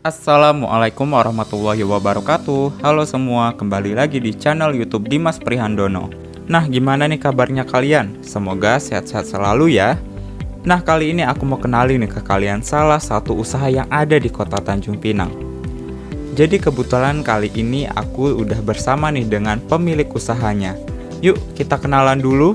Assalamualaikum warahmatullahi wabarakatuh. Halo semua, kembali lagi di channel YouTube Dimas Prihandono. Nah, gimana nih kabarnya kalian? Semoga sehat-sehat selalu ya. Nah, kali ini aku mau kenalin nih ke kalian salah satu usaha yang ada di kota Tanjung Pinang. Jadi kebetulan kali ini aku udah bersama nih dengan pemilik usahanya. Yuk kita kenalan dulu.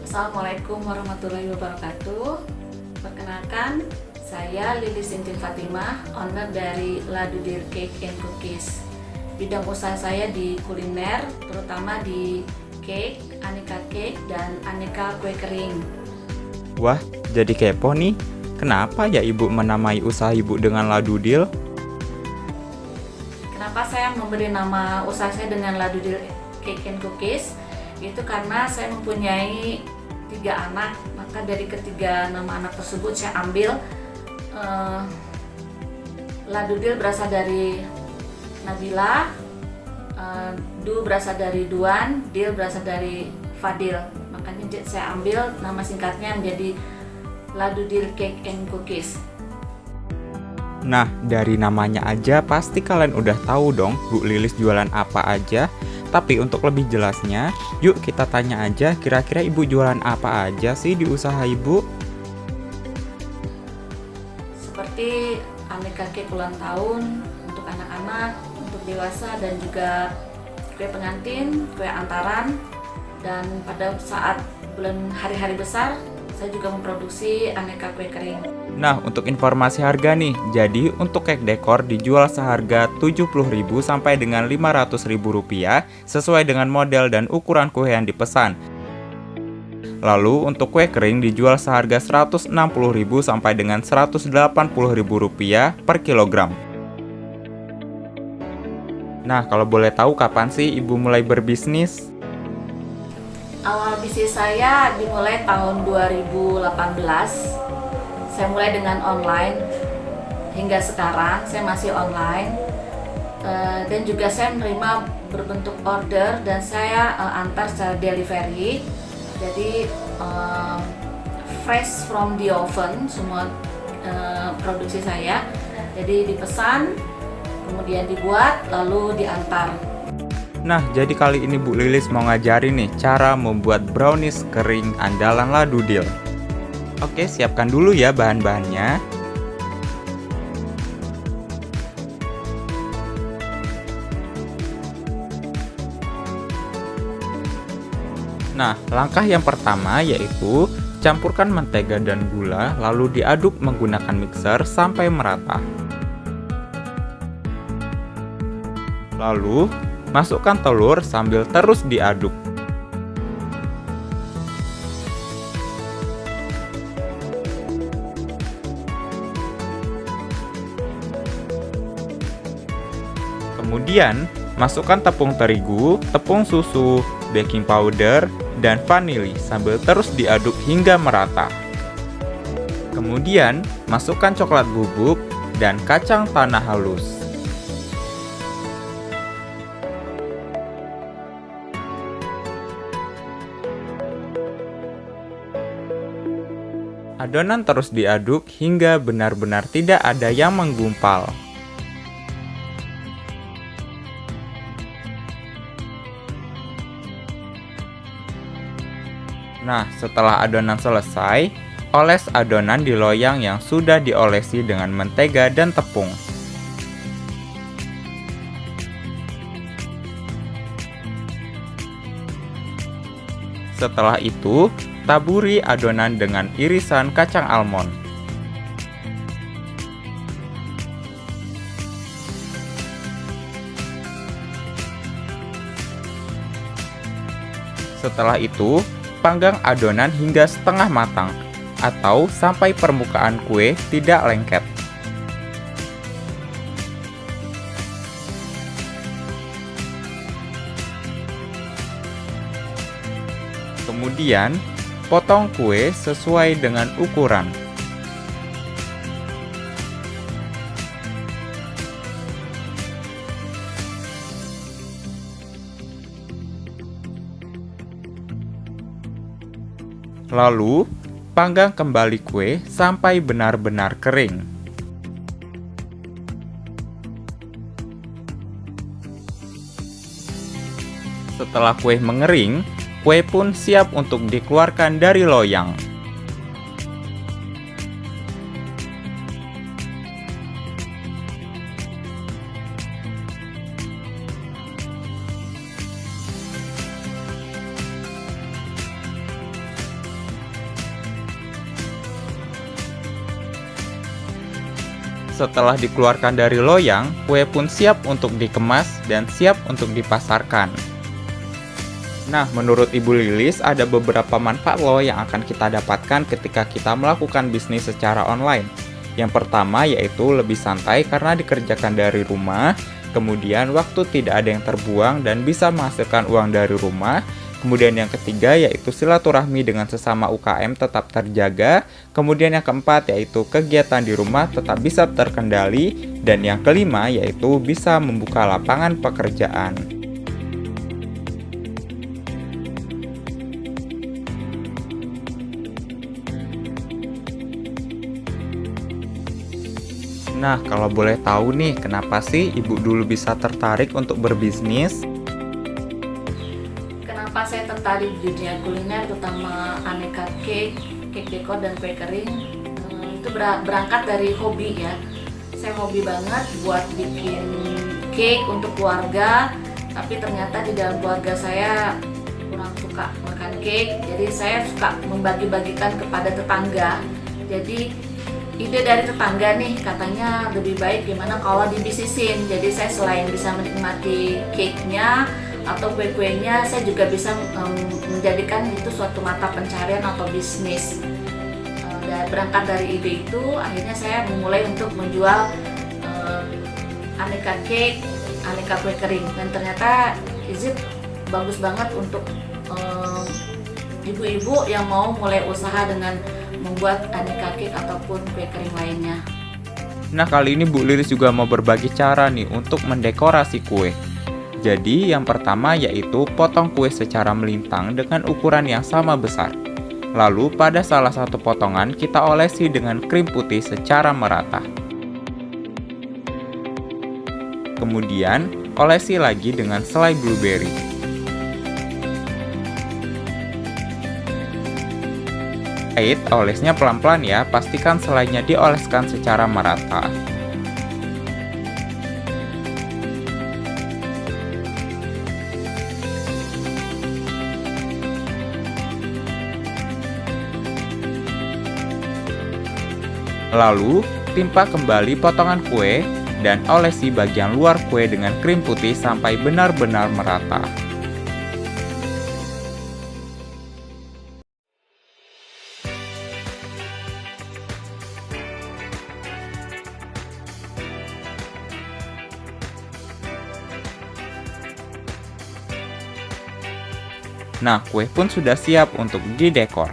Assalamualaikum warahmatullahi wabarakatuh. Perkenalkan, saya Lilis Sintin Fatimah, owner dari Ladudir Cake and Cookies. Bidang usaha saya di kuliner, terutama di cake, aneka cake, dan aneka kue kering. Wah, jadi kepo nih. Kenapa ya ibu menamai usaha ibu dengan Ladudil? Kenapa saya memberi nama usaha saya dengan Ladudir Cake and Cookies? Itu karena saya mempunyai 3 anak, maka dari ketiga nama anak tersebut saya ambil Ladudil berasal dari Nabila, Du berasal dari Duan, Dil berasal dari Fadil. Makanya saya ambil nama singkatnya menjadi Ladudil Cake and Cookies. Nah, dari namanya aja pasti kalian udah tahu dong Bu Lilis jualan apa aja. Tapi untuk lebih jelasnya, yuk kita tanya aja kira-kira ibu jualan apa aja sih di usaha ibu? Seperti aneka cake ulang tahun untuk anak-anak, untuk dewasa, dan juga kue pengantin, kue antaran, dan pada saat bulan hari-hari besar saya juga memproduksi aneka kue kering. Nah, untuk informasi harga nih, jadi untuk cake dekor dijual seharga Rp70.000 sampai dengan Rp500.000 sesuai dengan model dan ukuran kue yang dipesan. Lalu untuk kue kering dijual seharga Rp160.000 sampai dengan Rp180.000 per kilogram. Nah, kalau boleh tahu kapan sih ibu mulai berbisnis? Awal bisnis saya dimulai tahun 2018. Saya mulai dengan online, hingga sekarang saya masih online. Dan juga saya menerima berbentuk order dan saya antar secara delivery. Jadi fresh from the oven semua produksi saya. Jadi dipesan, kemudian dibuat, lalu diantar. Nah, jadi kali ini Bu Lilis mau ngajarin nih cara membuat brownies kering andalan Ladudil. Oke, siapkan dulu ya bahan-bahannya. Nah, langkah yang pertama yaitu campurkan mentega dan gula lalu diaduk menggunakan mixer sampai merata. Lalu, masukkan telur sambil terus diaduk. Kemudian, masukkan tepung terigu, tepung susu, baking powder, dan vanili sambil terus diaduk hingga merata. Kemudian, masukkan coklat bubuk dan kacang tanah halus. Adonan terus diaduk hingga benar-benar tidak ada yang menggumpal. Nah, setelah adonan selesai, oles adonan di loyang yang sudah diolesi dengan mentega dan tepung. Setelah itu, taburi adonan dengan irisan kacang almond. Setelah itu, panggang adonan hingga setengah matang atau sampai permukaan kue tidak lengket. Kemudian, potong kue sesuai dengan ukuran. Lalu, panggang kembali kue sampai benar-benar kering. Setelah kue mengering, kue pun siap untuk dikeluarkan dari loyang. Setelah dikeluarkan dari loyang, kue pun siap untuk dikemas dan siap untuk dipasarkan. Nah, menurut Ibu Lilis ada beberapa manfaat loh yang akan kita dapatkan ketika kita melakukan bisnis secara online. Yang pertama yaitu lebih santai karena dikerjakan dari rumah, kemudian waktu tidak ada yang terbuang dan bisa menghasilkan uang dari rumah. Kemudian yang ketiga yaitu silaturahmi dengan sesama UKM tetap terjaga. Kemudian yang keempat yaitu kegiatan di rumah tetap bisa terkendali. Dan yang kelima yaitu bisa membuka lapangan pekerjaan. Nah, kalau boleh tahu nih, kenapa sih Ibu dulu bisa tertarik untuk berbisnis? Kenapa saya tertarik di dunia kuliner, terutama aneka cake dekor dan kue kering? Itu berangkat dari hobi ya. Saya hobi banget buat bikin cake untuk keluarga, tapi ternyata di dalam keluarga saya kurang suka makan cake, jadi saya suka membagi-bagikan kepada tetangga. Jadi ide dari tetangga nih, katanya lebih baik gimana kalau dibisnisin. Jadi saya selain bisa menikmati cake-nya atau kue-kuenya, saya juga bisa menjadikan itu suatu mata pencarian atau bisnis. Dan berangkat dari ide itu, akhirnya saya memulai untuk menjual aneka cake, aneka kue kering. Dan ternyata bagus banget untuk ibu-ibu yang mau mulai usaha dengan membuat aneka cake ataupun kue kering lainnya. Nah, kali ini Bu Lilis juga mau berbagi cara nih untuk mendekorasi kue. Jadi, yang pertama yaitu potong kue secara melintang dengan ukuran yang sama besar. Lalu, pada salah satu potongan kita olesi dengan krim putih secara merata. Kemudian, olesi lagi dengan selai blueberry. Olesnya pelan-pelan ya, pastikan selainya dioleskan secara merata. Lalu, timpa kembali potongan kue dan olesi bagian luar kue dengan krim putih sampai benar-benar merata. Nah, kue pun sudah siap untuk didekor.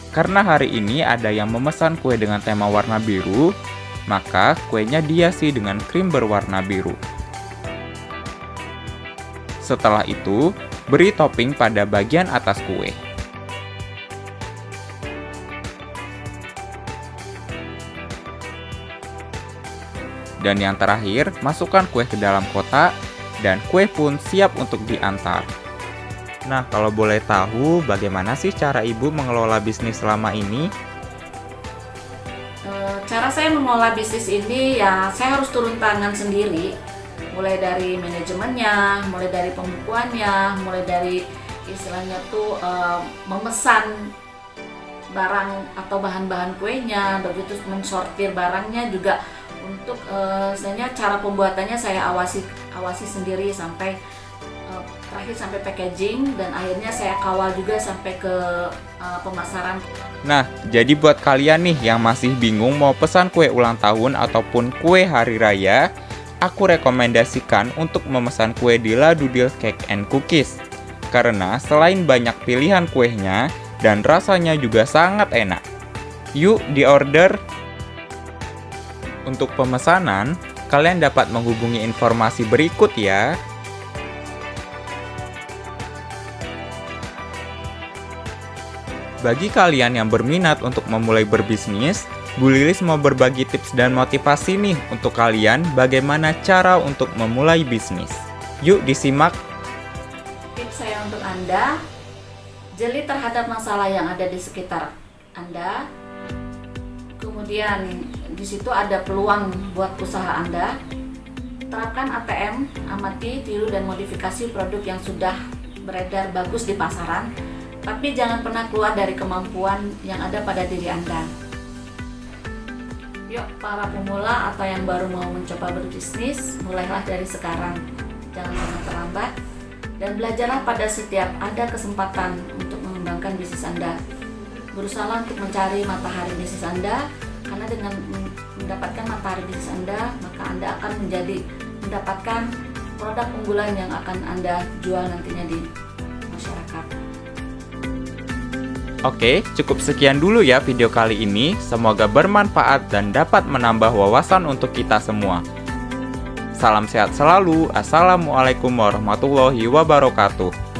Karena hari ini ada yang memesan kue dengan tema warna biru, maka kuenya dihiasi dengan krim berwarna biru. Setelah itu, beri topping pada bagian atas kue. Dan yang terakhir, masukkan kue ke dalam kotak, dan kue pun siap untuk diantar. Nah, kalau boleh tahu, bagaimana sih cara Ibu mengelola bisnis selama ini? Cara saya mengelola bisnis ini ya, saya harus turun tangan sendiri. Mulai dari manajemennya, mulai dari pembukuannya, mulai dari istilahnya tuh memesan barang atau bahan-bahan kuenya, begitu mensortir barangnya juga. Untuk sebenarnya cara pembuatannya saya awasi sendiri sampai terakhir sampai packaging, dan akhirnya saya kawal juga sampai ke pemasaran. Nah, jadi buat kalian nih yang masih bingung mau pesan kue ulang tahun ataupun kue hari raya, aku rekomendasikan untuk memesan kue di Ladudil Cake and Cookies. Karena selain banyak pilihan kuenya dan rasanya juga sangat enak. Yuk diorder. Untuk pemesanan, kalian dapat menghubungi informasi berikut ya. Bagi kalian yang berminat untuk memulai berbisnis, Bu Lilis mau berbagi tips dan motivasi nih untuk kalian bagaimana cara untuk memulai bisnis. Yuk disimak. Tips saya untuk Anda, jeli terhadap masalah yang ada di sekitar Anda. Kemudian di situ ada peluang buat usaha Anda. Terapkan ATM, amati, tiru dan modifikasi produk yang sudah beredar bagus di pasaran, tapi jangan pernah keluar dari kemampuan yang ada pada diri Anda. Yuk para pemula atau yang baru mau mencoba berbisnis, mulailah dari sekarang. Jangan pernah terlambat dan belajarlah pada setiap ada kesempatan untuk mengembangkan bisnis Anda. Berusaha untuk mencari matahari bisnis Anda, karena dengan mendapatkan matahari bisnis Anda, maka Anda akan mendapatkan produk unggulan yang akan Anda jual nantinya di masyarakat. Oke, cukup sekian dulu ya video kali ini. Semoga bermanfaat dan dapat menambah wawasan untuk kita semua. Salam sehat selalu. Assalamualaikum warahmatullahi wabarakatuh.